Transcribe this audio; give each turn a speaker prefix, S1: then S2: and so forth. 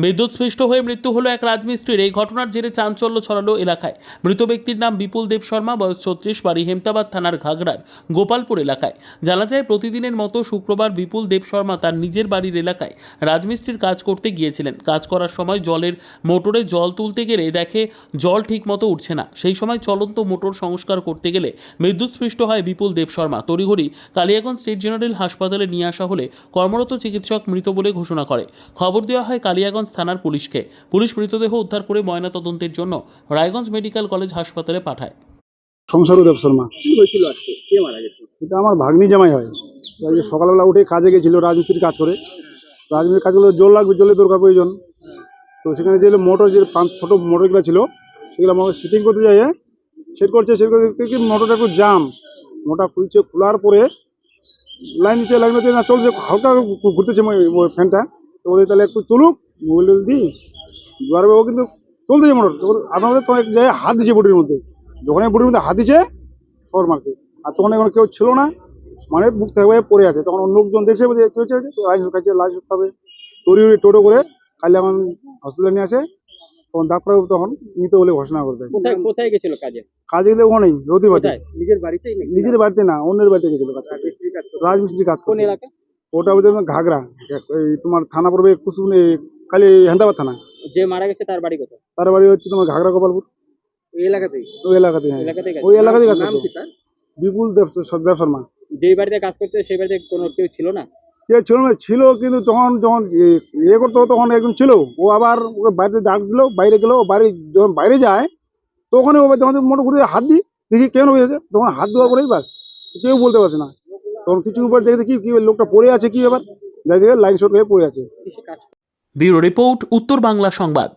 S1: বিদ্যুৎস্পৃষ্ট হয়ে মৃত্যু হলো এক রাজমিস্ত্রির। এই ঘটনার জেরে চাঞ্চল্য ছড়ালো এলাকায়। মৃত ব্যক্তির নাম বিপুল দেব শর্মা, বয়স 36, বাড়ি হেমতাবাদ থানার ঘাগড়ার গোপালপুর এলাকায়। জানা যায় প্রতিদিনের মতো শুক্রবার বিপুল দেব শর্মা তার নিজের বাড়ির এলাকায় রাজমিস্ত্রির কাজ করতে গিয়েছিলেন। কাজ করার সময় জলের মোটরে জল তুলতে গেলে দেখে জল ঠিকমতো উঠছে না। সেই সময় চলন্ত মোটর সংস্কার করতে গেলে বিদ্যুৎস্পৃষ্ট হয় বিপুল দেব শর্মা। তড়িঘড়ি কালিয়াগঞ্জ স্টেট জেনারেল হাসপাতালে নিয়ে আসা হলে কর্মরত চিকিৎসক মৃত বলে ঘোষণা করে। খবর দেওয়া হয় কালিয়াগঞ্জ থানার পুলিশকে। পুলিশ মৃতদেহ উদ্ধার করে ময়নাতদন্তের জন্য রায়গঞ্জ মেডিকেল কলেজ হাসপাতালে পাঠায়।
S2: সংসারু দেব শর্মা।
S3: কি হয়েছিল আজকে? কে মারা গেছে?
S2: এটা আমার ভাগ্নি জামাই হয়। আজকে সকালবেলা উঠে কাজে গেছিল, রাজমিস্ত্রির কাজ করে। রাজমিস্ত্রির কাজ করলে জল লাগবে, জলের দরকার প্রয়োজন। তো সেখানে যে মোটর, যে ছোট মোটরগুলো ছিল সেগুলো আমাকে সেটিং করতে যাই, সেট করতে দেখতে কি মোটরটা একটু জাম। মোটর খুলছে, খোলার পরে লাইন দিচ্ছে, লাইন দিতে না চলছে, হালকা ঘুরতেছে ওই ফ্যানটা। তো ওদের তাহলে একটু চলুক মোবাইল দিই দুয়ারে, ও কিন্তু চলতেছে মোটর। আপনাদের তো এক জায়গায় হাত দিচ্ছে বডির মধ্যে, যখন এই বডির মধ্যে হাত দিচ্ছে শর্ট মারছে। আর তখন এখন কেউ ছিল না, মানে বুক থেকে পড়ে আছে। তখন অন্য লোকজন দেখছে কি হচ্ছে, লাইসেন্স খাইছে, লাইসেন্স পাবে তৈরি টোটো করে খালি এখন হসপিটালে নিয়ে আসে। তখন ডাক্তার তখন মৃত বলে ঘোষণা করে দেয়।
S3: কোথায় কোথায় গেছিল কাজে?
S2: কাজে গেলে ওখানেই রতিবাদী,
S3: কোথায়? নিজের বাড়িতেই নাকি?
S2: নিজের বাড়িতে না, অন্যের বাড়িতে গেছিল কাজ করতে।
S3: রাজমিস্ত্রির কাজ করতে?
S2: রাজমিস্ত্রি কাজ
S3: কোন
S2: করতে।
S3: এলাকা?
S2: ওটা ওদের ঘাগড়া, এই তোমার থানা পড়বে কুসুম, খালি হেন্দাবাদ থানা।
S3: যে মারা গেছে তার বাড়ি কোথায়?
S2: তার বাড়ি হচ্ছে তোমার ঘাগড়া গোপালপুর,
S3: ওই এলাকাতেই?
S2: ওই এলাকাতে। হ্যাঁ,
S3: এলাকাতেই কাজ?
S2: ওই এলাকাতেই কাজ
S3: নাম
S2: করতো।
S3: কি তার?
S2: বিপুল দেব দেব শর্মা।
S3: যেই বাড়িতে কাজ করতে সেই বাড়িতে কোনো কেউ ছিল না?
S2: কে ছিল না, ছিল কিন্তু তখন যখন ইয়ে করতো তখন একজন ছিল। ও আবার ওকে বাইরে ডাক দিল, বাইরে গেল। বাড়ি যখন বাইরে যায় তখন ও যখন মোটর ঘুরে হাত দিই, দেখি কেন হয়েছে, তখন হাত দেওয়ার পরেই বাস কেউ বলতে পারছে না। তখন কিছু উপর দেখে কি কি লোকটা পড়ে আছে, কি ব্যাপার, দেখা যায় লাইন শর্ট হয়ে পড়ে আছে।
S3: কিসে কাজ?
S1: ব্যুরো রিপোর্ট, উত্তর বাংলা সংবাদ।